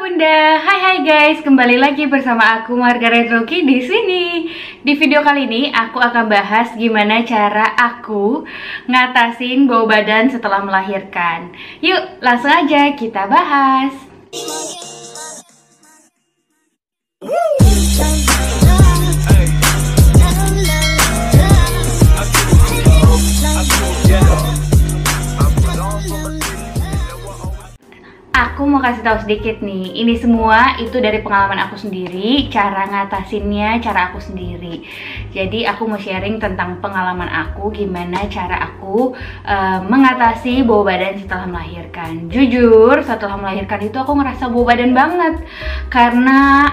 Bunda, hai guys, kembali lagi bersama aku Margaret Rocky di sini. Di video kali ini aku akan bahas gimana cara aku ngatasin bau badan setelah melahirkan. Yuk, langsung aja kita bahas. Aku mau kasih tahu sedikit nih, ini semua itu dari pengalaman aku sendiri, cara ngatasinnya, cara aku sendiri. Jadi aku mau sharing tentang pengalaman aku, gimana cara aku mengatasi bau badan setelah melahirkan. Jujur, setelah melahirkan itu aku ngerasa bau badan banget, karena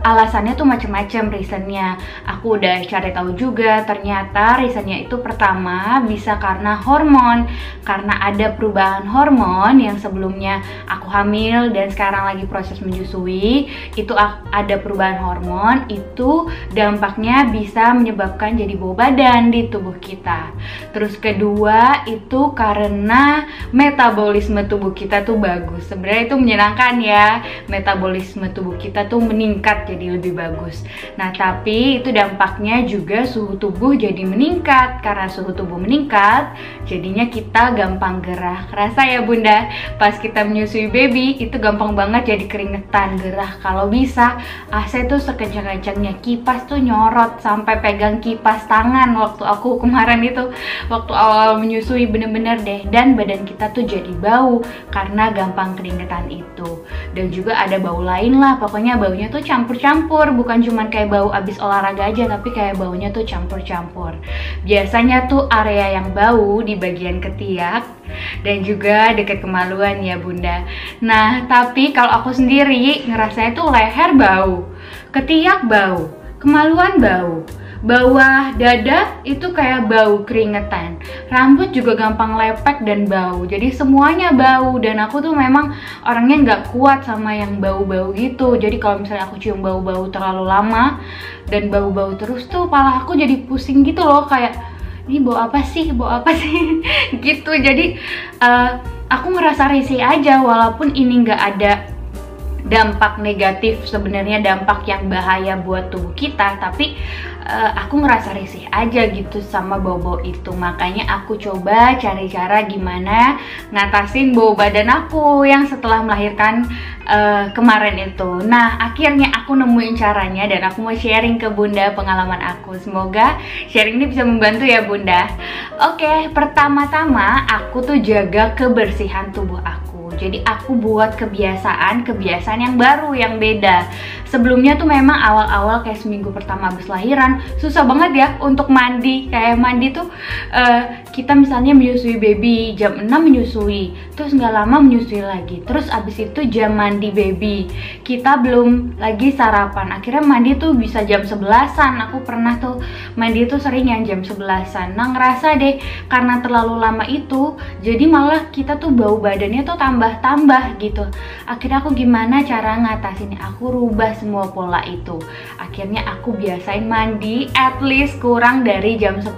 alasannya tuh macam-macam reasonnya. Aku udah cari tahu juga, ternyata reasonnya itu pertama bisa karena hormon, karena ada perubahan hormon yang sebelumnya aku hamil dan sekarang lagi proses menyusui, itu ada perubahan hormon, itu dampaknya bisa menyebabkan jadi bau badan di tubuh kita. Terus kedua itu karena metabolisme tubuh kita tuh bagus. Sebenarnya itu menyenangkan ya, metabolisme tubuh kita tuh meningkat jadi lebih bagus. Nah tapi itu dampaknya juga suhu tubuh jadi meningkat. Karena suhu tubuh meningkat, jadinya kita gampang gerah. Kerasa ya Bunda, pas kita menyusui baby itu gampang banget jadi keringetan, gerah. Kalau bisa AC tuh sekencang-kencangnya, kipas tuh nyorot sampai pegang kipas tangan waktu aku kemarin itu, waktu awal menyusui, bener-bener deh. Dan badan kita tuh jadi bau karena gampang keringetan itu. Dan juga ada bau lain lah, pokoknya baunya tuh campur-campur, bukan cuman kayak bau abis olahraga aja, tapi kayak baunya tuh campur-campur. Biasanya tuh area yang bau di bagian ketiak dan juga dekat kemaluan ya Bunda. Nah tapi kalau aku sendiri ngerasanya tuh leher bau, ketiak bau, kemaluan bau, bawah dada itu kayak bau keringetan, rambut juga gampang lepek dan bau. Jadi semuanya bau, dan aku tuh memang orangnya nggak kuat sama yang bau-bau gitu. Jadi kalau misalnya aku cium bau-bau terlalu lama dan bau-bau terus tuh kepala aku jadi pusing gitu loh, kayak ini bau apa sih gitu. Jadi aku ngerasa risih aja, walaupun ini nggak ada dampak negatif sebenarnya, dampak yang bahaya buat tubuh kita, tapi aku ngerasa risih aja gitu sama bau-bau itu. Makanya aku coba cari cara gimana ngatasin bau badan aku yang setelah melahirkan kemarin itu. Nah akhirnya aku nemuin caranya dan aku mau sharing ke Bunda pengalaman aku. Semoga sharing ini bisa membantu ya Bunda. Oke, pertama-tama aku tuh jaga kebersihan tubuh aku. Jadi aku buat kebiasaan yang baru, yang beda. Sebelumnya tuh memang awal-awal kayak seminggu pertama habis lahiran susah banget ya untuk mandi. Kayak mandi tuh kita misalnya menyusui baby jam 6 menyusui, terus nggak lama menyusui lagi, terus abis itu jam mandi baby kita belum lagi sarapan, akhirnya mandi tuh bisa jam 11-an. Aku pernah tuh mandi tuh sering yang jam 11-an. Nah ngerasa deh karena terlalu lama itu jadi malah kita tuh bau badannya tuh tambah gitu. Akhirnya aku gimana cara ngatasinnya, aku rubah semua pola itu. Akhirnya aku biasain mandi at least kurang dari jam 10.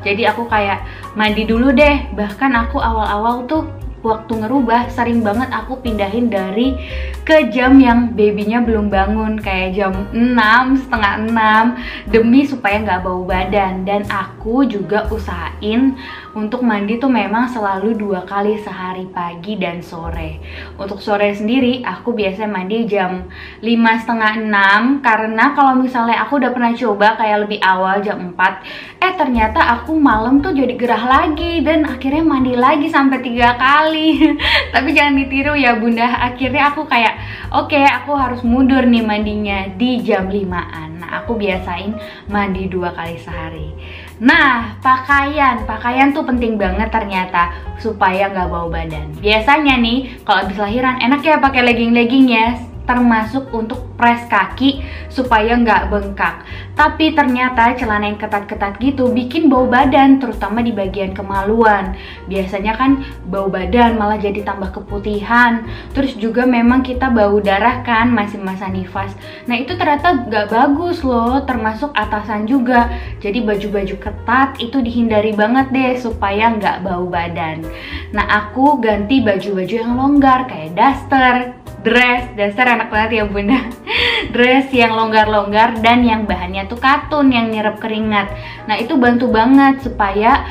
Jadi aku kayak mandi dulu deh. Bahkan aku awal-awal tuh waktu ngerubah sering banget aku pindahin dari ke jam yang babynya belum bangun, kayak jam 6, setengah 6, demi supaya nggak bau badan. Dan aku juga usahain untuk mandi tuh memang selalu 2 kali sehari, pagi dan sore. Untuk sore sendiri aku biasanya mandi jam 5, setengah 6, karena kalau misalnya aku udah pernah coba kayak lebih awal jam 4, ternyata aku malam tuh jadi gerah lagi dan akhirnya mandi lagi sampai 3 kali. Tapi jangan ditiru ya Bunda. Akhirnya aku kayak oke, aku harus mundur nih mandinya di jam 5-an. Nah aku biasain mandi 2 kali sehari. Nah pakaian tuh penting banget ternyata supaya nggak bau badan. Biasanya nih kalau habis lahiran enak ya pakai legging ya, termasuk untuk press kaki supaya nggak bengkak. Tapi ternyata celana yang ketat-ketat gitu bikin bau badan, terutama di bagian kemaluan. Biasanya kan bau badan malah jadi tambah keputihan. Terus juga memang kita bau darah kan masih masa nifas. Nah itu ternyata nggak bagus loh, termasuk atasan juga. Jadi baju-baju ketat itu dihindari banget deh supaya nggak bau badan. Nah aku ganti baju-baju yang longgar kayak daster, dress, dasar anak banget ya bunda. Dress yang longgar-longgar dan yang bahannya tuh katun yang nyerap keringat. Nah itu bantu banget supaya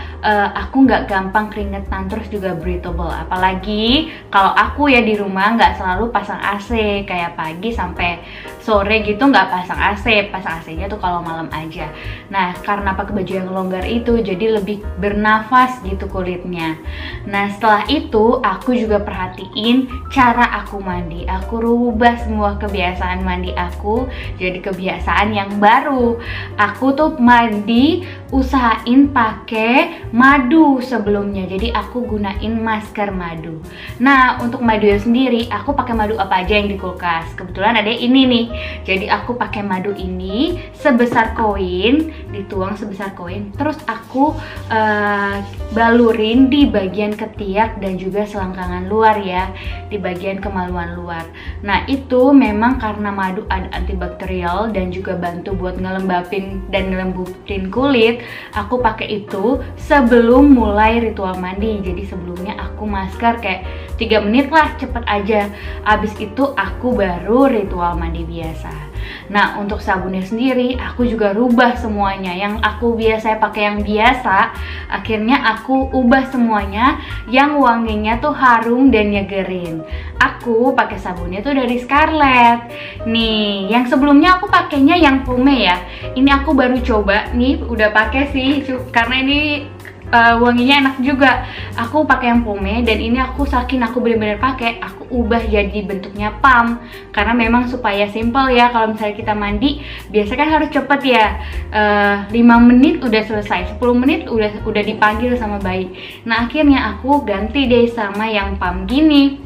aku nggak gampang keringetan, terus juga breathable. Apalagi kalau aku ya di rumah nggak selalu pasang AC, kayak pagi sampai sore gitu nggak pasang AC. Pasang AC-nya tuh kalau malam aja. Nah karena pakai baju yang longgar itu jadi lebih bernafas gitu kulitnya. Nah setelah itu aku juga perhatiin cara aku mandi. Aku rubah semua kebiasaan mandi aku jadi kebiasaan yang baru. Aku tuh mandi usahain pakai madu sebelumnya. Jadi aku gunain masker madu. Nah untuk madunya sendiri aku pakai madu apa aja yang di kulkas. Kebetulan ada ini nih. Jadi aku pakai madu ini sebesar koin, dituang sebesar koin. Terus aku balurin di bagian ketiak dan juga selangkangan luar ya, di bagian kemaluan luar. Nah itu memang karena madu ada antibakterial dan juga bantu buat ngelembapin dan ngelembutin kulit. Aku pakai itu sebelum mulai ritual mandi. Jadi sebelumnya aku masker kayak 3 menit lah, cepet aja. Abis itu aku baru ritual mandi biasa. Nah untuk sabunnya sendiri aku juga rubah semuanya. Yang aku biasa pakai yang biasa, akhirnya aku ubah semuanya yang wanginya tuh harum dan nyegerin. Aku pakai sabunnya tuh dari Scarlett. Nih, yang sebelumnya aku pakainya yang Pome ya. Ini aku baru coba nih, udah pakai sih karena ini wanginya enak juga. Aku pakai yang Pome dan ini aku saking aku bener-bener pakai, aku ubah jadi bentuknya pump karena memang supaya simple ya. Kalau misalnya kita mandi biasanya kan harus cepet ya, 5 menit udah selesai, 10 menit udah dipanggil sama bayi. Nah akhirnya aku ganti deh sama yang pump gini.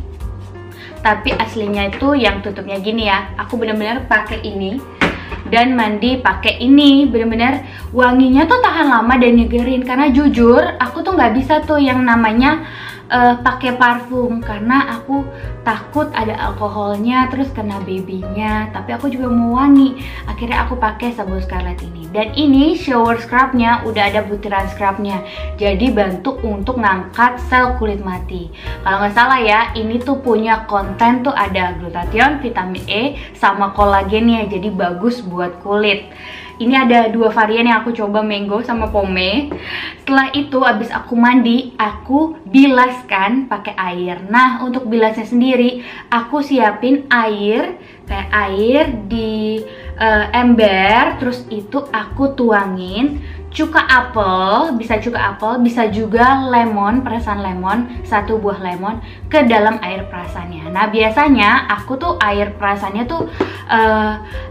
Tapi aslinya itu yang tutupnya gini ya. Aku bener-bener pakai ini dan mandi pakai ini, bener-bener wanginya tuh tahan lama dan nyegerin. Karena jujur aku tuh nggak bisa tuh yang namanya pakai parfum karena aku takut ada alkoholnya terus kena babynya. Tapi aku juga mau wangi, akhirnya aku pakai sabun Scarlett ini. Dan ini shower scrubnya udah ada butiran scrubnya, jadi bantu untuk ngangkat sel kulit mati. Kalau nggak salah ya, ini tuh punya konten tuh ada glutathione, vitamin E, sama kolagennya, jadi bagus buat kulit. Ini ada 2 varian yang aku coba, mango sama pome. Setelah itu abis aku mandi, aku bilaskan pakai air. Nah untuk bilasnya sendiri, aku siapin air, kayak air di ember. Terus itu aku tuangin cuka apel, bisa juga lemon, perasan lemon, 1 buah lemon ke dalam air perasannya. Nah biasanya aku tuh air perasannya tuh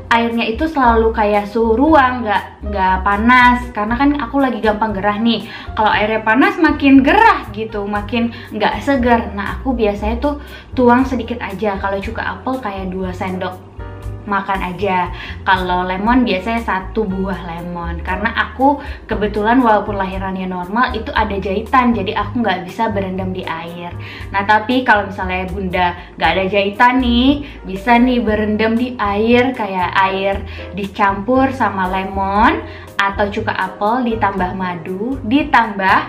airnya itu selalu kayak suhu ruang, nggak panas, karena kan aku lagi gampang gerah nih. Kalau airnya panas makin gerah gitu, makin nggak segar. Nah aku biasanya tuh tuang sedikit aja. Kalau cuka apel kayak 2 sendok makan aja. Kalau lemon biasanya 1 buah lemon. Karena aku kebetulan walaupun lahirannya normal itu ada jahitan, jadi aku nggak bisa berendam di air. Nah tapi kalau misalnya bunda nggak ada jahitan nih, bisa nih berendam di air, kayak air dicampur sama lemon atau cuka apel ditambah madu, ditambah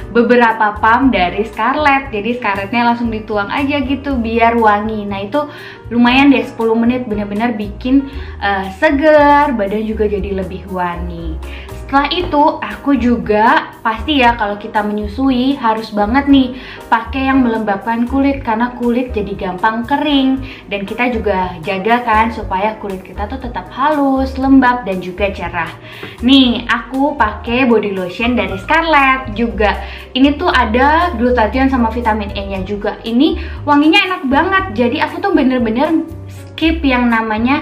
beberapa pump dari Scarlett. Jadi Scarlettnya langsung dituang aja gitu biar wangi. Nah itu lumayan deh, 10 menit bener-bener bikin segar, badan juga jadi lebih wangi. Setelah itu aku juga pasti ya kalau kita menyusui harus banget nih pakai yang melembabkan kulit, karena kulit jadi gampang kering. Dan kita juga jaga kan supaya kulit kita tuh tetap halus, lembab dan juga cerah. Nih aku pakai body lotion dari Scarlett juga. Ini tuh ada glutathione sama vitamin E nya juga. Ini wanginya enak banget. Jadi aku tuh bener-bener skip yang namanya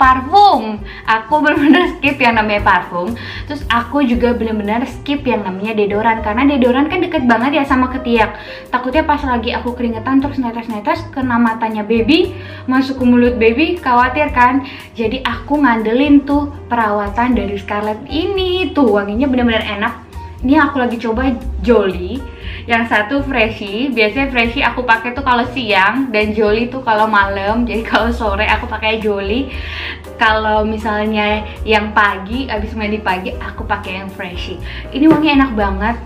parfum. Aku bener-bener skip yang namanya parfum. Terus aku juga bener-bener skip yang namanya deodoran, karena deodoran kan deket banget ya sama ketiak. Takutnya pas lagi aku keringetan terus netes-netes kena matanya baby, masuk ke mulut baby, khawatir kan. Jadi aku ngandelin tuh perawatan dari Scarlett ini. Tuh wanginya bener-bener enak. Ini aku lagi coba Jolie, yang satu Freshie. Biasanya Freshie aku pakai tuh kalau siang dan Jolie tuh kalau malam. Jadi kalau sore aku pakai Jolie. Kalau misalnya yang pagi, abis mandi pagi aku pakai yang Freshie. Ini wangi enak banget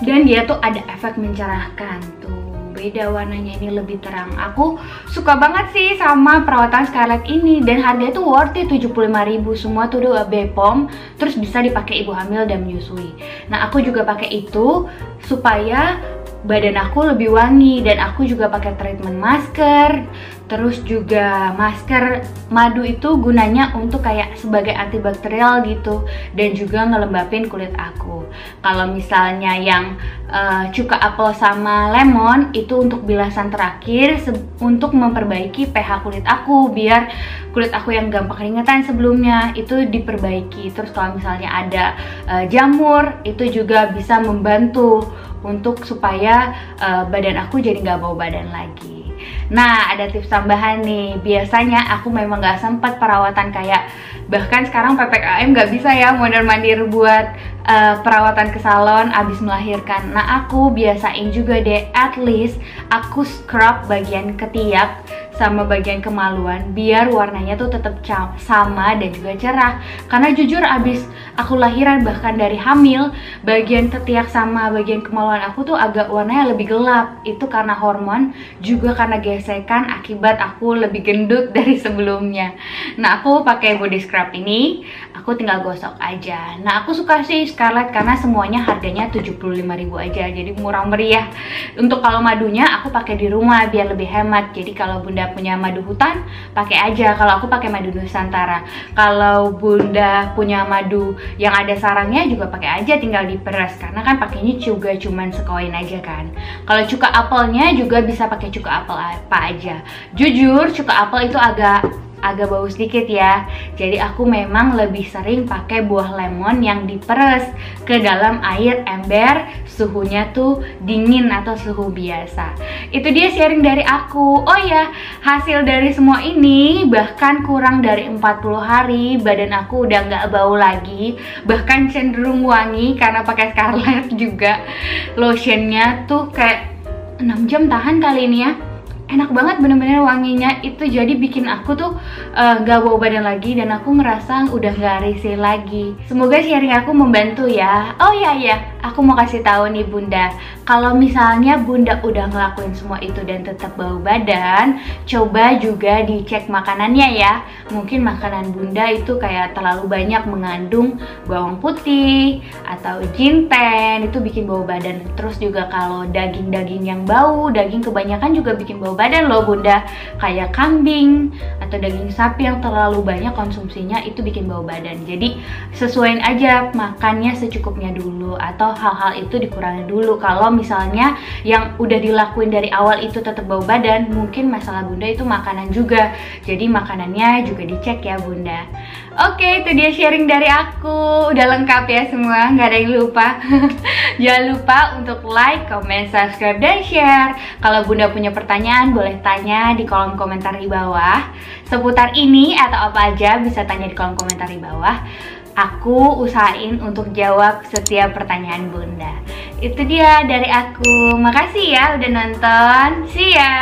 dan dia tuh ada efek mencerahkan tuh. beda warnanya, ini lebih terang. Aku suka banget sih sama perawatan Scarlett ini, dan harganya tuh worth it, 75.000. Semua tuh udah BPOM, terus bisa dipakai ibu hamil dan menyusui. Nah, aku juga pakai itu supaya badan aku lebih wangi, dan aku juga pakai treatment masker. Terus juga masker madu itu gunanya untuk kayak sebagai antibakterial gitu, dan juga ngelembapin kulit aku. Kalau misalnya yang cuka apel sama lemon itu untuk bilasan terakhir, untuk memperbaiki pH kulit aku, biar kulit aku yang gampang keringetan sebelumnya itu diperbaiki. Terus kalau misalnya ada jamur, itu juga bisa membantu untuk supaya badan aku jadi nggak bau badan lagi. Nah, ada tips tambahan nih. Biasanya aku memang nggak sempat perawatan kayak, bahkan sekarang PPKM nggak bisa ya mondar-mandir buat perawatan ke salon abis melahirkan. Nah, aku biasain juga deh, at least aku scrub bagian ketiak sama bagian kemaluan biar warnanya tuh tetap sama dan juga cerah. Karena jujur abis aku lahiran, bahkan dari hamil, bagian ketiak sama bagian kemaluan aku tuh agak warnanya lebih gelap. Itu karena hormon, juga karena gesekan akibat aku lebih gendut dari sebelumnya. Nah, aku pakai body scrub ini, aku tinggal gosok aja. Nah, aku suka sih Scarlett karena semuanya harganya 75.000 aja, jadi murah meriah. Untuk kalau madunya aku pakai di rumah biar lebih hemat. Jadi kalau Bunda punya madu hutan, pakai aja. Kalau aku pakai madu Nusantara. Kalau Bunda punya madu yang ada sarangnya juga pakai aja, tinggal diperas. Karena kan pakainya juga cuman sekoin aja kan. Kalau cuka apelnya juga bisa pakai cuka apel apa aja. Jujur cuka apel itu agak bau sedikit ya. Jadi aku memang lebih sering pakai buah lemon yang diperes ke dalam air ember, suhunya tuh dingin atau suhu biasa. Itu dia sharing dari aku. Oh ya, hasil dari semua ini bahkan kurang dari 40 hari badan aku udah nggak bau lagi, bahkan cenderung wangi karena pakai Scarlett juga. Lotionnya tuh kayak 6 jam tahan kali ini ya. Enak banget bener-bener wanginya itu, jadi bikin aku tuh gak bau badan lagi, dan aku ngerasa udah gak risih lagi. Semoga sharing aku membantu ya. Oh iya, aku mau kasih tahu nih Bunda, kalau misalnya Bunda udah ngelakuin semua itu dan tetap bau badan, coba juga dicek makanannya ya. Mungkin makanan Bunda itu kayak terlalu banyak mengandung bawang putih atau jinten, itu bikin bau badan. Terus juga kalau daging-daging yang bau, daging kebanyakan juga bikin bau badan loh Bunda. Kayak kambing atau daging sapi yang terlalu banyak konsumsinya itu bikin bau badan. Jadi sesuaiin aja makannya secukupnya dulu, atau hal-hal itu dikurangi dulu. Kalau misalnya yang udah dilakuin dari awal itu tetap bau badan, mungkin masalah Bunda itu makanan juga. Jadi makanannya juga dicek ya Bunda. Oke, itu dia sharing dari aku. Udah lengkap ya semua, nggak ada yang lupa. Jangan lupa untuk like, comment, subscribe, dan share. Kalau Bunda punya pertanyaan, boleh tanya di kolom komentar di bawah. Seputar ini atau apa aja bisa tanya di kolom komentar di bawah. Aku usahain untuk jawab setiap pertanyaan Bunda. Itu dia dari aku. Makasih ya udah nonton. See ya.